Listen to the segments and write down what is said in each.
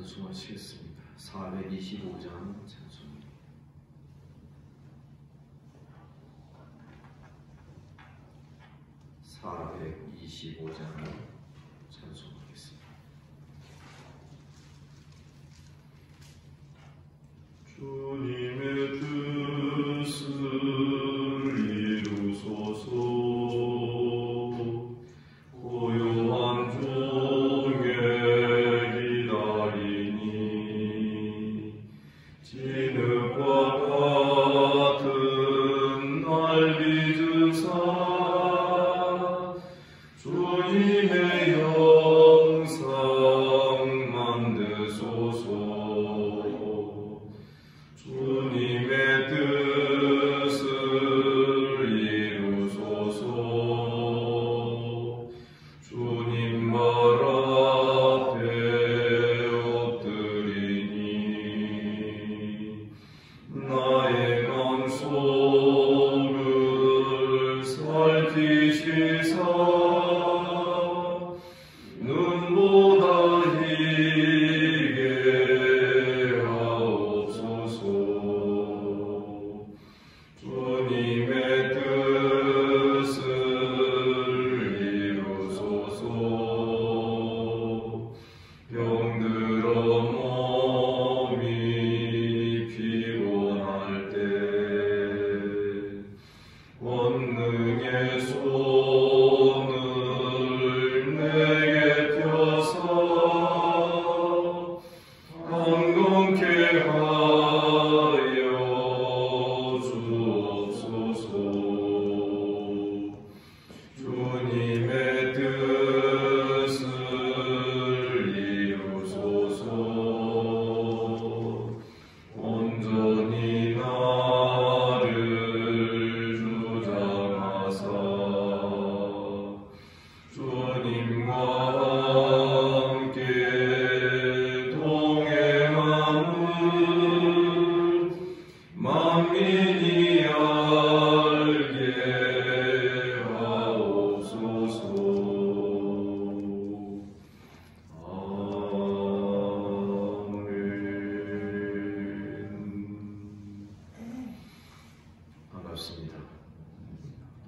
찬송하시겠습니다. 425장 찬송입니다. 425장 찬송하겠습니다. 주님의 뜻을 이루소서.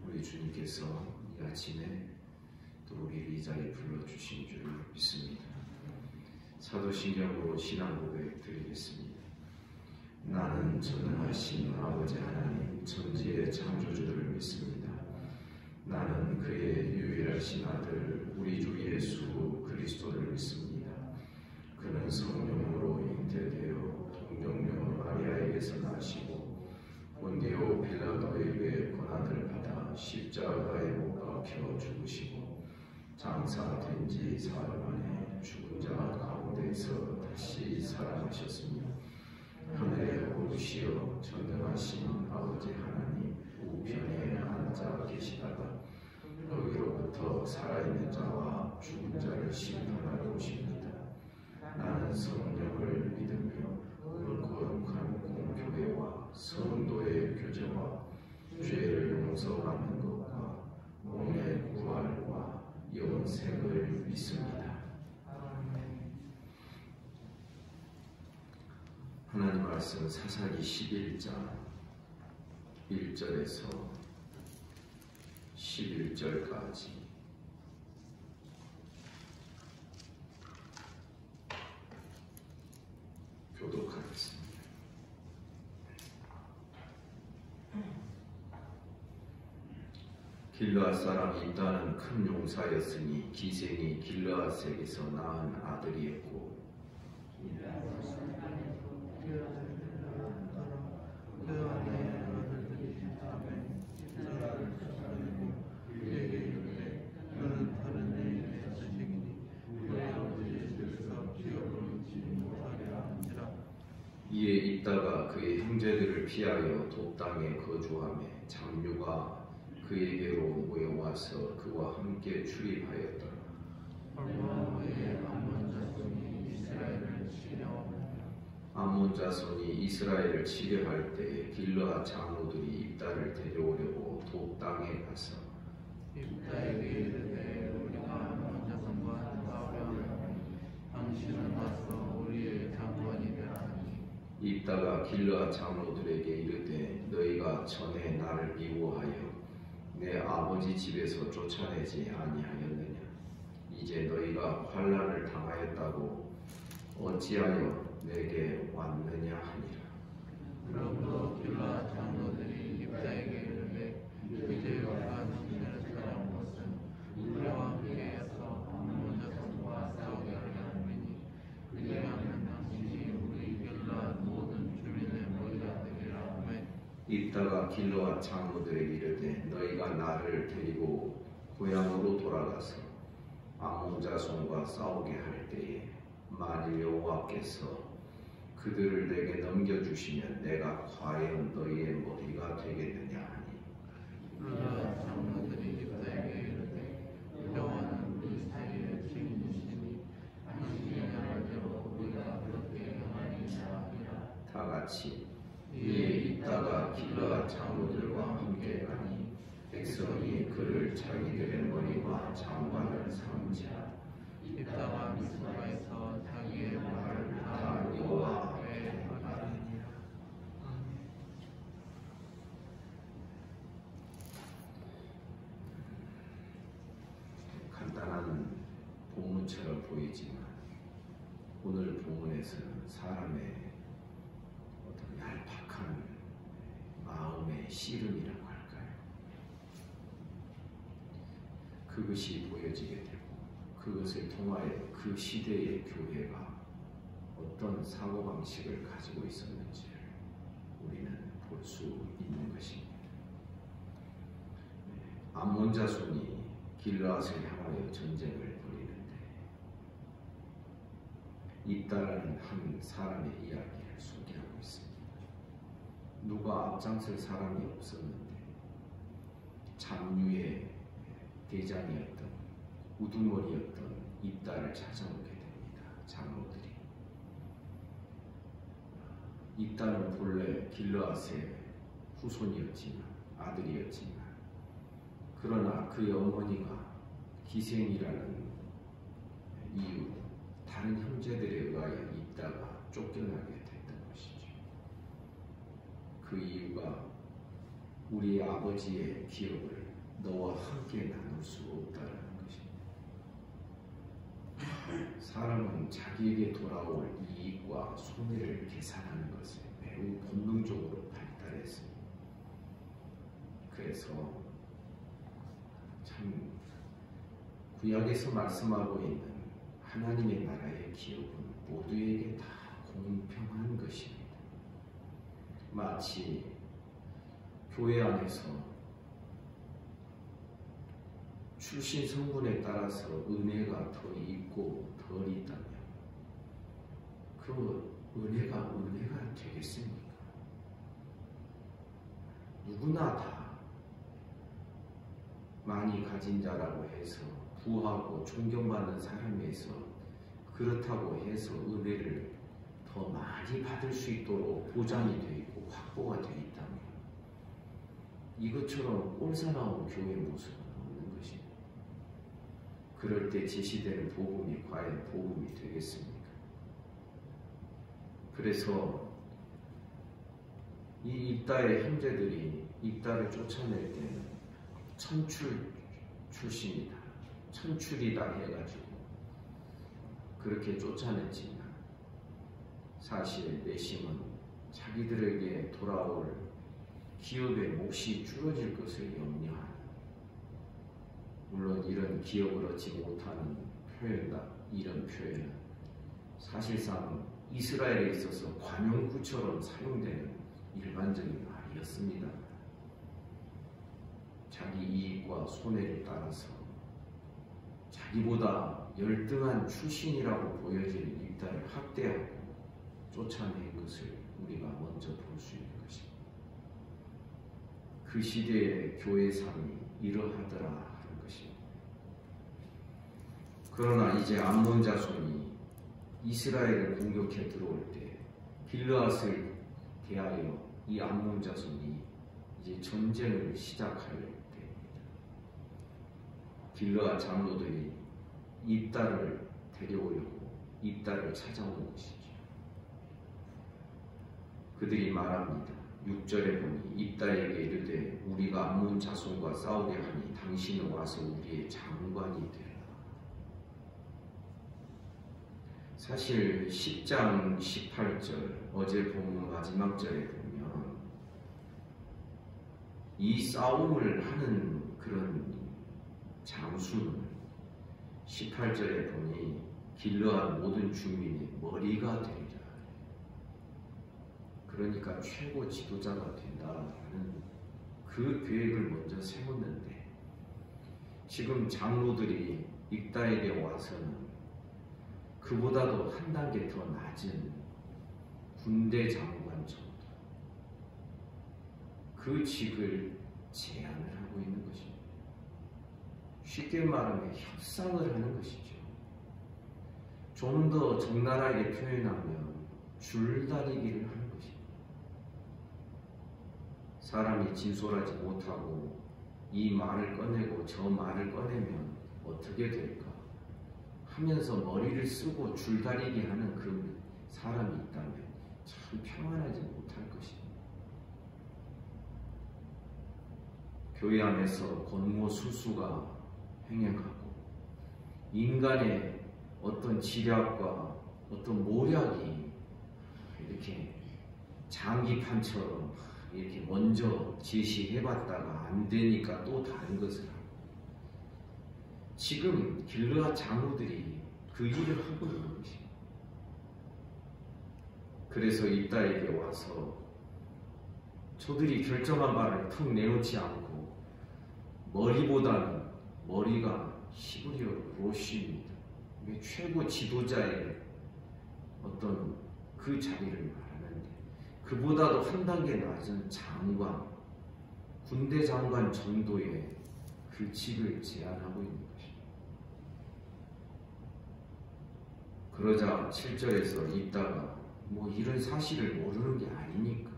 우리 주님께서 이 아침에 또 우리를 이 자리에 불러주신 줄 믿습니다. 사도신경으로 신앙 고백 드리겠습니다. 나는 전능하신 아버지 하나님 천지의 창조주를 믿습니다. 나는 그의 유일하신 아들 우리 주 예수 그리스도를 믿습니다. 그는 성령으로 잉태되어 동정녀 마리아에게서 나시고 본디오 빌라도에게 고난을 받아 십자가에 못 박혀 죽으시고 장사된 지 사흘 만에 죽은 자 가운데서 다시 살아나셨으며 하늘에 오르시어 전능하신 아버지 하나님 우편에 앉아 계시다가 거기로부터 살아있는 자와 죽은 자를 심판하러 오십니다. 나는 성령을 믿으며 거룩한 공교회와 성도의 교제와 죄를 용서받는 것과 몸의 부활과 영생을 믿습니다. 하나님 말씀 사사기 11장 1절에서 11절까지 교독하겠습니다. 길르앗 사람 입다는 큰 용사였으니 기생이 길르앗에게서 낳은 아들이었고 이에 입다가 그의 형제들을 피하여 돛땅에 거주하며 장류가 그에게로 모여와서 그와 함께 출입하였더라. 암몬 자손이 이스라엘을 치려 할 때 길르앗 장로들이 입다를 데려오려고 돛땅에 가서 입다에게 이르되 우리가 암몬 자손과 싸우려 하노니 당신은 가서 우리의 입다가 길르앗 장로들에게 이르되 너희가 전에 나를 미워하여 내 아버지 집에서 쫓아내지 아니하였느냐? 이제 너희가 환난을 당하였다고 어찌하여 내게 왔느냐 하니라. 그러므로 길르앗 장로들이 입다에게 이르되 이제 우리가 당신을 찾아온 것은 우리와 함께해서 암몬 자손과 싸우게 하려 함이니 그리하면 당신이 우리 길르앗 모든 주민의 머리가 되리라 하매 입다가 길르앗 장로들에게 이르되 너희가 나를 데리고 고향으로 돌아가서 암몬 자손과 싸우게 할 때에 만일 여호와께서 그들을 내게 넘겨주시면 내가 과연 너희의 머리가 되겠느냐 하니 길르앗 장로들이 입다에게 이르되 여호와는 우리 사이에 책임지시니 당신이 말한 대로 우리가 그렇게 행하리이다 하니라. 다 같이 이에 입다가 길르앗 장로들과 함께 가니 백성이 그를 자기들의 머리와 장관을 삼자 입다가 미스바에서 자기의 말을 다 여호와 앞에 하니라. 간단한 본문처럼 보이지만 오늘 본문에서는 사람의 어떤 얄팍한 마음의 씨름이라고 할까요? 그것이 보여지게 되고 그것을 통하여 그 시대의 교회가 어떤 사고방식을 가지고 있었는지를 우리는 볼 수 있는 것입니다. 암몬 자손이 길르앗을 향하여 전쟁을 벌이는데 입다라는 한 사람의 이야기를 소개하고 있습니다. 누가 앞장설 사람이 없었는데 잡류의 대장이었던 우두머리였던 입다를 찾아오게 됩니다. 장로들이. 입다는 본래 길르앗의 후손이었지만 아들이었지만 그러나 그의 어머니가 기생이라는 이유로 다른 형제들에 의하여 입다가 쫓겨나게 됐던 것이죠. 그 이유가 우리 아버지의 기업을 너와 함께 나눌 수 없다라는 것입니다. 사람은 자기에게 돌아올 이익과 손해를 계산하는 것을 매우 본능적으로 발달했습니다. 그래서 참 구약에서 말씀하고 있는 하나님의 나라의 기업은 모두에게 다 공평한 것입니다. 마치 교회 안에서 출신 성분에 따라서 은혜가 더 있고 덜 있다면 그 은혜가 되겠습니까? 누구나 다 많이 가진 자라고 해서 부하고 존경받는 사람에서 그렇다고 해서 은혜를 더 많이 받을 수 있도록 보장이 되어 있고 확보가 되어 있다면 이것처럼 꼴사나운 교회 모습은 없는 것입니다. 그럴 때 제시되는 복음이 과연 복음이 되겠습니까? 그래서 이 입다의 형제들이 입다를 쫓아낼 때는 천출 출신이다, 천출이다 해가지고 그렇게 쫓아냈지만 사실 내심은 자기들에게 돌아올 기업의 몫이 줄어질 것을 염려하는, 물론 이런 기업을 얻지 못하는 이런 표현은 사실상 이스라엘에 있어서 관용구처럼 사용되는 일반적인 말이었습니다. 자기 이익과 손해를 따라서 자기보다 열등한 출신이라고 보여지는 입다를 학대하고 쫓아낸 것을 우리가 먼저 볼 수 있는 것입니다. 그 시대의 교회 삶이 이러하더라 하는 것입니다. 그러나 이제 암몬 자손이 이스라엘을 공격해 들어올 때 길르앗을 대하여 이 암몬 자손이 이제 전쟁을 시작할 때입니다. 길르앗 장로들이 입다를 데려오려고 입다를 찾아온 것이죠. 그들이 말합니다. 6절에 보니 입다에게 이르되 우리가 암몬 자손과 싸우려 하니 당신은 와서 우리의 장관이 되라. 사실 10장 18절 어제 본문 마지막 절에 보면 이 싸움을 하는 그런 장수는 18절에 보니 길르앗 모든 주민의 머리가 되리라. 그러니까 최고 지도자가 된다라는 그 계획을 먼저 세웠는데 지금 장로들이 입다에게 와서는 그보다도 한 단계 더 낮은 군대 장관 정도 그 직을 제안을 하고 있는 것입니다. 쉽게 말하면 협상을 하는 것이죠. 좀 더 적나라하게 표현하면 줄다리기를 하는 것입니다. 사람이 진솔하지 못하고 이 말을 꺼내고 저 말을 꺼내면 어떻게 될까 하면서 머리를 쓰고 줄다리기 하는 그 사람이 있다면 참 평안하지 못할 것입니다. 교회 안에서 권모술수가 횡행하고 인간의 어떤 지략과 어떤 모략이 이렇게 장기판처럼 이렇게 먼저 제시해봤다가 안 되니까 또 다른 것을 하고 지금 길르앗 장로들이 그 일을 하고 있는 것입니다. 그래서 입다에게 와서 저들이 결정한 말을 턱 내놓지 않고 머리보다는 머리가 히브리어 로시입니다. 이게 최고 지도자의 어떤 그 자리를 말하는데 그보다도 한 단계 낮은 장관, 군대 장관 정도의 그 직을 제안하고 있는 것입니다. 그러자 7절에서 있다가 뭐 이런 사실을 모르는 게 아니니까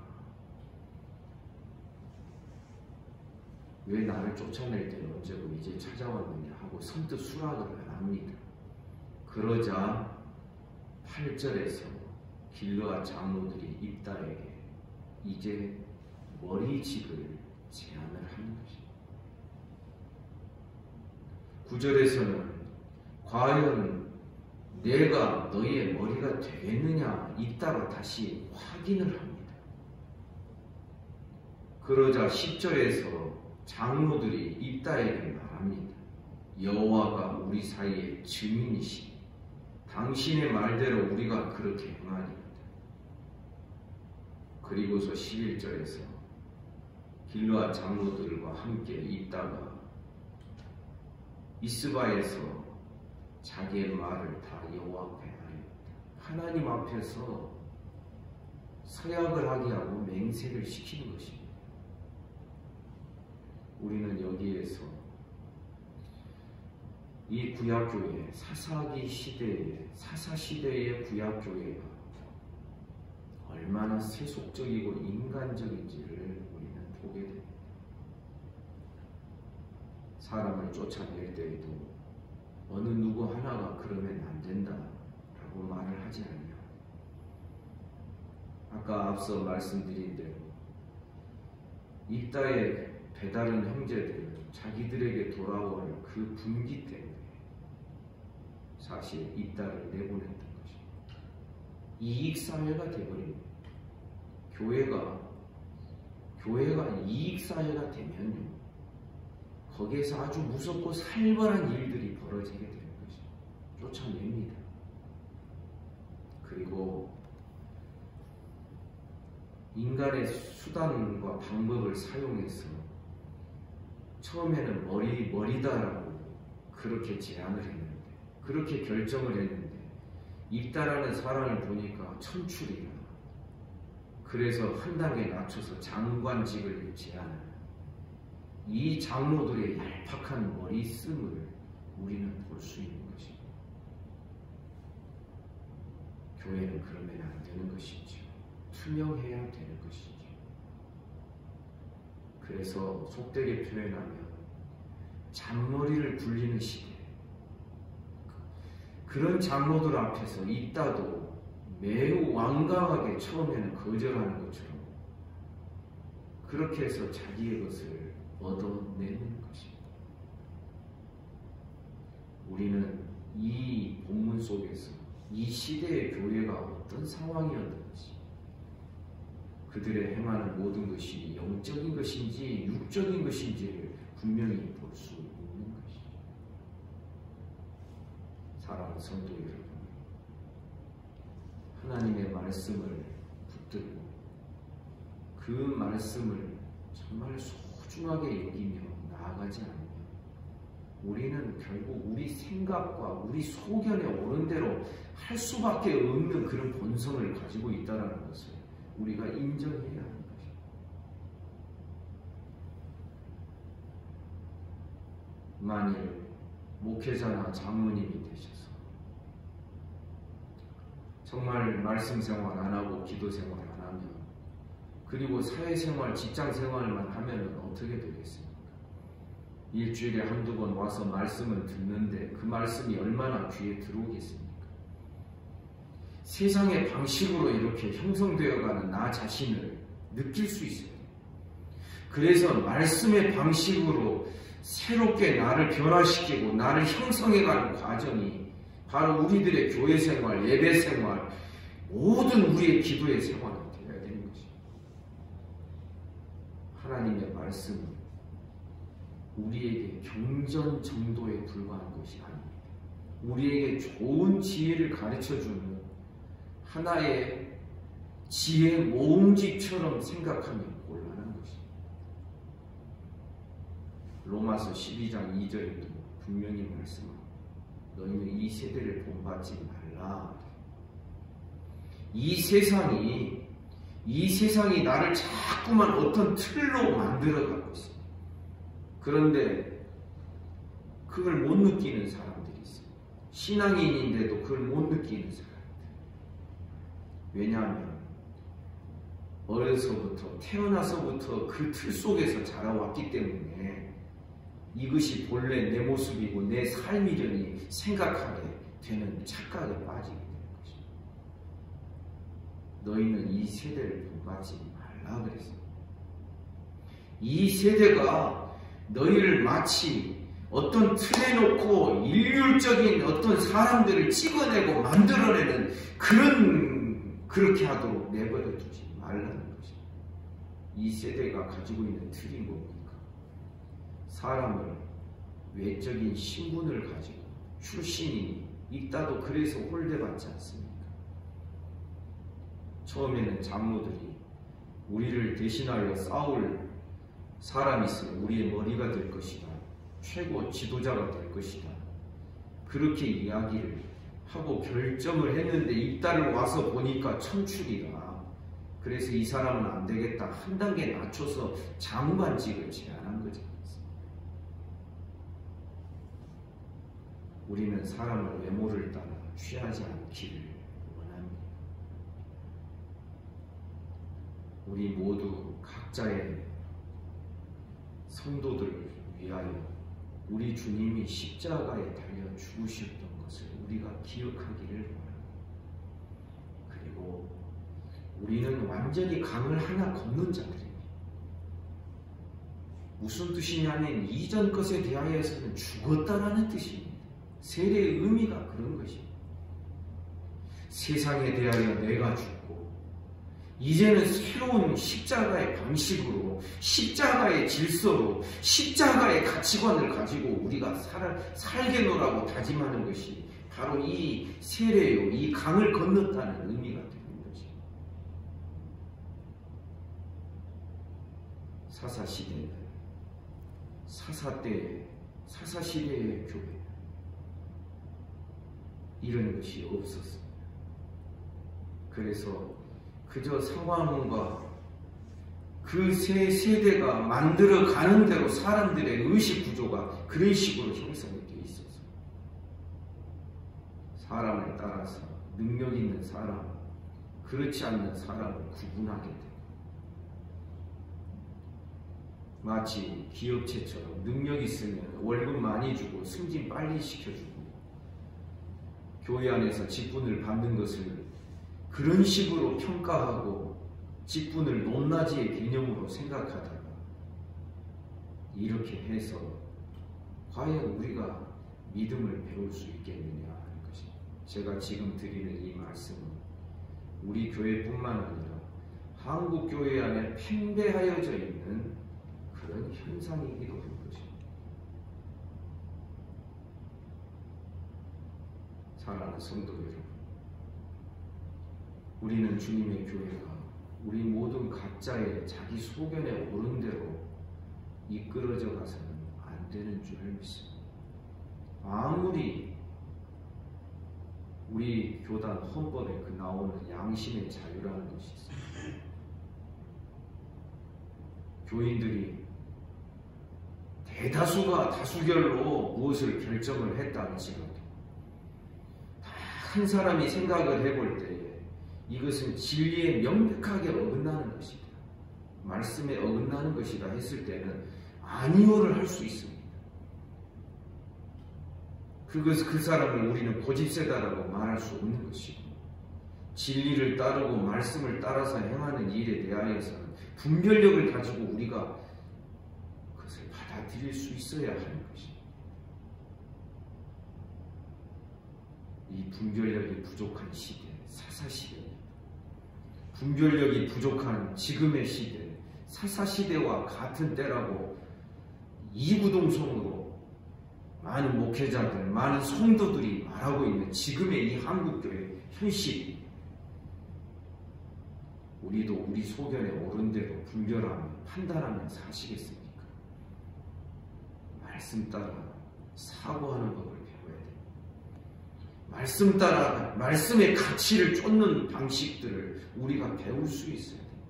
왜 나를 쫓아낼 때는 언제고 이제 찾아왔느냐 하고 선뜻 수락을 안 합니다. 그러자 8절에서 길르앗 장로들이 입다에게 이제 머리직을 제안을 하는 것입니다. 9절에서는 과연 내가 너희의 머리가 되겠느냐 입다가 다시 확인을 합니다. 그러자 10절에서 장로들이 입다에게 말합니다. 여호와가 우리 사이의 증인이시니 당신의 말대로 우리가 그렇게 행하리이다. 그리고서 11절에서 길르앗 장로들과 함께 있다가 미스바에서 자기의 말을 다 여호와 앞에 하였다. 하나님 앞에서 서약을 하게 하고 맹세를 시키는 것입니다. 우리는 여기에서 이 구약교회, 사사기 시대의 사사시대의 구약교회가 얼마나 세속적이고 인간적인지를 우리는 보게 됩니다. 사람을 쫓아낼 때에도 어느 누구 하나가 그러면 안 된다라고 말을 하지 않냐. 아까 앞서 말씀드린 대로 입다의 배다른 형제들은 자기들에게 돌아올 그 분기 때문에 사실 입다를 내보냈던 것입니다. 이익사회가 되어버립니다. 교회가 이익사회가 되면요, 거기에서 아주 무섭고 살벌한 일들이 벌어지게 되는 것입니다. 쫓아냅니다. 그리고 인간의 수단과 방법을 사용해서 처음에는 머리다라고 그렇게 제안을 했는데, 그렇게 결정을 했는데, 입다라는 사람을 보니까 천출이야. 그래서 한 단계 낮춰서 장관직을 제안하는 이 장로들의 얄팍한 머리씀을 우리는 볼 수 있는 것입니다. 교회는 그러면 안 되는 것이죠. 투명해야 되는 것이죠. 그래서 속되게 표현하면 잔머리를 굴리는 시대, 그런 장로들 앞에서 있다도 매우 완강하게 처음에는 거절하는 것처럼 그렇게 해서 자기의 것을 얻어내는 것입니다. 우리는 이 본문 속에서 이 시대의 교회가 어떤 상황이었는지, 그들의 행하는 모든 것이 영적인 것인지 육적인 것인지를 분명히 볼 수 있는 것이죠. 사랑하는 성도 여러분, 하나님의 말씀을 붙들고 그 말씀을 정말 소중하게 여기며 나아가지 않으면 우리는 결국 우리 생각과 우리 소견에 오른 대로 할 수밖에 없는 그런 본성을 가지고 있다는 것을 우리가 인정해야 하는 것입니다. 만일 목회자나 장로님이 되셔서 정말 말씀 생활 안 하고 기도 생활 안 하면, 그리고 사회생활, 직장생활만 하면 어떻게 되겠습니까? 일주일에 한두 번 와서 말씀을 듣는데 그 말씀이 얼마나 귀에 들어오겠습니까? 세상의 방식으로 이렇게 형성되어가는 나 자신을 느낄 수 있어요. 그래서 말씀의 방식으로 새롭게 나를 변화시키고 나를 형성해가는 과정이 바로 우리들의 교회 생활, 예배 생활, 모든 우리의 기도의 생활이 되어야 되는 것입니다. 하나님의 말씀은 우리에게 경전 정도에 불과한 것이 아닙니다. 우리에게 좋은 지혜를 가르쳐주는 하나의 지혜 모음집처럼 생각하면 곤란한 것입니다. 로마서 12장 2절에도 분명히 말씀합니다. 너희는 이 세대를 본받지 말라. 이 세상이 나를 자꾸만 어떤 틀로 만들어가고 있습니다. 그런데 그걸 못 느끼는 사람들이 있어요. 신앙인인데도 그걸 못 느끼는 사람들. 왜냐하면 어려서부터, 태어나서부터 그 틀 속에서 자라왔기 때문에 이것이 본래 내 모습이고 내 삶이려니 생각하게 되는 착각에 빠지게 되는 것입니다. 너희는 이 세대를 본받지 말라 그랬습니다. 이 세대가 너희를 마치 어떤 틀에 놓고 일률적인 어떤 사람들을 찍어내고 만들어내는 그렇게 하도록 내버려 두지 말라는 것입니다. 이 세대가 가지고 있는 틀이 뭡니까? 사람을 외적인 신분을 가지고 출신이 있다도 그래서 홀대받지 않습니까? 처음에는 장로들이 우리를 대신하여 싸울 사람이 있으면 우리의 머리가 될 것이다, 최고 지도자가 될 것이다, 그렇게 이야기를 하고 결정을 했는데 이따를 와서 보니까 천출이다. 그래서 이 사람은 안 되겠다, 한 단계 낮춰서 장관직을 제안한 거지. 우리는 사람을 외모를 따라 취하지 않기를 원합니다. 우리 모두 각자의 성도들을 위하여 우리 주님이 십자가에 달려 죽으셨던 것을 우리가 기억하기를 원합니다. 그리고 우리는 완전히 강을 하나 건넌 자들입니다. 무슨 뜻이냐면 이전 것에 대하여서는 죽었다라는 뜻입니다. 세례의 의미가 그런 것입니다. 세상에 대하여 내가 죽고 이제는 새로운 십자가의 방식으로, 십자가의 질서로, 십자가의 가치관을 가지고 우리가 살게노라고 다짐하는 것이 바로 이 세례요, 이 강을 건넜다는 의미가 되는 것입니다. 사사시대는 사사시대의 교회, 이런 것이 없었습니다. 그래서 그저 상황과 그 세 세대가 만들어가는 대로 사람들의 의식 구조가 그런 식으로 형성이 되어 있어서 사람을 따라서 능력 있는 사람, 그렇지 않는 사람을 구분하게 되고, 마치 기업체처럼 능력 있으면 월급 많이 주고 승진 빨리 시켜주고 교회 안에서 직분을 받는 것을 그런 식으로 평가하고 직분을 높낮이의 개념으로 생각하다가 이렇게 해서 과연 우리가 믿음을 배울 수 있겠느냐 하는 것이, 제가 지금 드리는 이 말씀은 우리 교회뿐만 아니라 한국 교회 안에 팽배하여져 있는 그런 현상이기도 한 것입니다. 사랑하는 성도 여러분, 우리는 주님의 교회가 우리 모든 각자의 자기 소견에 옳은 대로 이끌어져 가서는 안 되는 줄 믿습니다. 아무리 우리 교단 헌법에 그 나오는 양심의 자유라는 것이 있습니다. 교인들이 대다수가 다수결로 무엇을 결정을 했다 할지라도 한 사람이 생각을 해볼 때에 이것은 진리에 명백하게 어긋나는 것이다, 말씀에 어긋나는 것이다 했을 때는 아니오를 할 수 있습니다. 그 사람을 우리는 고집세다라고 말할 수 없는 것이고, 진리를 따르고 말씀을 따라서 행하는 일에 대하여서는 분별력을 가지고 우리가 그것을 받아들일 수 있어야 하는 것입니다. 이 분별력이 부족한 시대, 사사시대입니다. 분별력이 부족한 지금의 시대, 사사시대와 같은 때라고 이구동성으로 많은 목회자들, 많은 성도들이 말하고 있는 지금의 이 한국교회 현실, 우리도 우리 소견에 옳은 대로 분별하며 판단하며 사시겠습니까? 말씀 따라 사고하는 법을 배워야 됩니다. 말씀 따라 말씀의 가치를 쫓는 방식들을 우리가 배울 수 있어야 됩니다.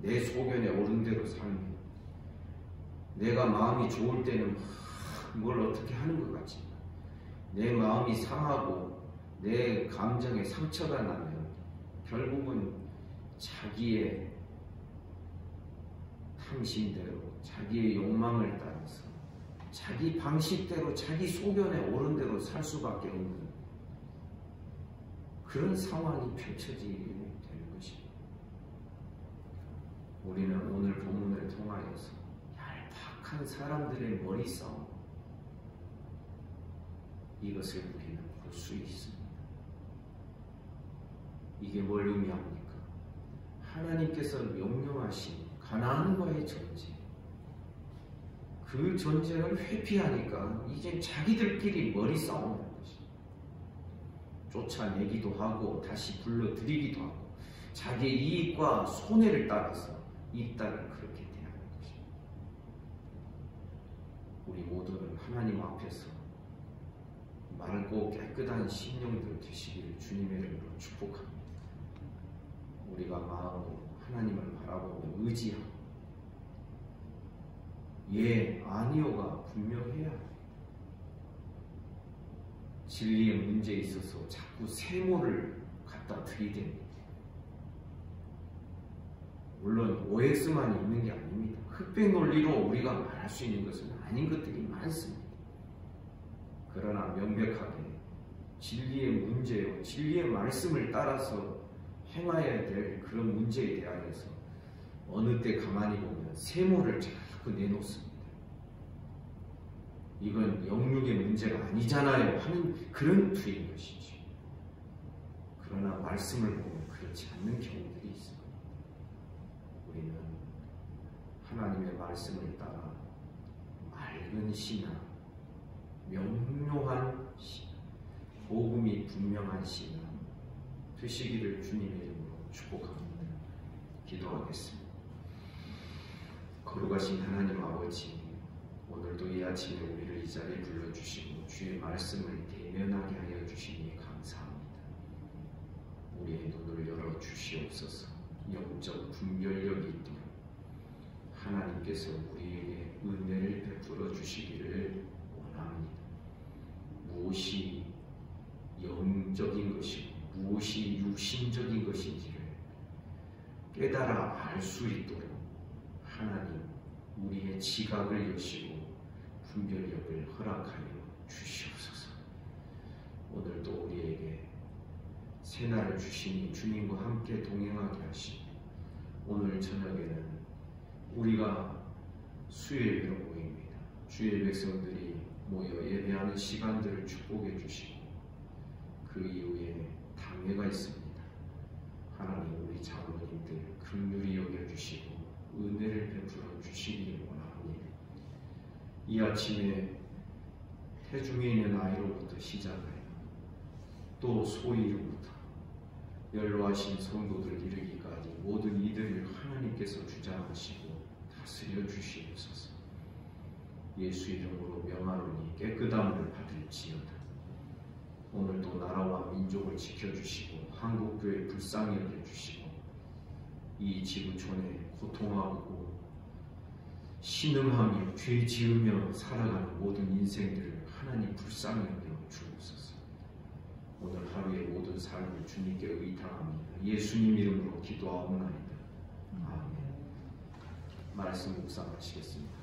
내 소견에 옳은 대로 살며 내가 마음이 좋을 때는 뭘 어떻게 하는 것 같지만 내 마음이 상하고 내 감정에 상처가 나면 결국은 자기의 탐심대로 자기의 욕망을 따라서 자기 방식대로 자기 소견에 옳은 대로 살 수밖에 없는 그런 상황이 펼쳐지게 되는 것입니다. 우리는 오늘 본문을 통하여서 얄팍한 사람들의 머리 싸움, 이것을 우리는 볼 수 있습니다. 이게 뭘 의미합니까? 하나님께서 명령하신 가나안과의 전쟁, 그 전쟁을 회피하니까 이제 자기들끼리 머리 싸움하는 것입니다. 쫓아내기도 하고 다시 불러들이기도 하고 자기의 이익과 손해를 따라서 이 딸을 그렇게 대하는 것입니다. 우리 모두는 하나님 앞에서 맑고 깨끗한 심령들 되시기를 주님의 이름으로 축복합니다. 우리가 마음으로 하나님을 바라보고 의지하고 예, 아니오가 분명해야 합니다. 진리의 문제에 있어서 자꾸 세모를 갖다 들이댑니다. 물론 OX만 있는 게 아닙니다. 흑백 논리로 우리가 말할 수 있는 것은 아닌 것들이 많습니다. 그러나 명백하게 진리의 문제요, 진리의 말씀을 따라서 행하여야 될 그런 문제에 대하여서 어느 때 가만히 보면 세모를 자꾸 내놓습니다. 이건 영육의 문제가 아니잖아요 하는 그런 투인 것이죠. 그러나 말씀을 보면 그렇지 않는 경우들이 있습니다. 우리는 하나님의 말씀을 따라 맑은 신앙, 명료한 신앙, 복음이 분명한 신앙 되시기를 주님의 이름으로 축복합니다. 기도하겠습니다. 거룩하신 하나님 아버지, 오늘도 이 아침에 우리를 이 자리에 불러주시고 주의 말씀을 대면하게 하여 주시니 감사합니다. 우리의 눈을 열어주시옵소서. 영적 분별력이 있도록 하나님께서 우리에게 은혜를 베풀어 주시기를 원합니다. 무엇이 영적인 것이고 무엇이 육신적인 것인지를 깨달아 알 수 있도록 하나님 우리의 지각을 여시고 분별력을 허락하여 주시옵소서. 오늘도 우리에게 새날을 주시니 주님과 함께 동행하게 하시고 오늘 저녁에는 우리가 수요일로 모입니다. 주의 백성들이 모여 예배하는 시간들을 축복해 주시고 그 이후에 당회가 있습니다. 하나님 우리 장로님들 긍휼히 여겨주시고 은혜를 베풀어 주시기를 원합니다. 이 아침에 태중에 있는 아이로부터 시작하여 또 소이로부터 연로하신 성도들 이르기까지 모든 이들을 하나님께서 주장하시고 다스려 주시옵소서. 예수 이름으로 명하노니 깨끗함을 받을지어다. 오늘도 나라와 민족을 지켜주시고 한국교회 불쌍히 여겨주시고 이 지구촌에 고통하고 신음하며 죄 지으며 살아가는 모든 인생들을 하나님 불쌍히 여겨 주옵소서. 오늘 하루의 모든 삶을 주님께 의탁합니다. 예수님 이름으로 기도하옵나이다. 아멘. 말씀 묵상하시겠습니다.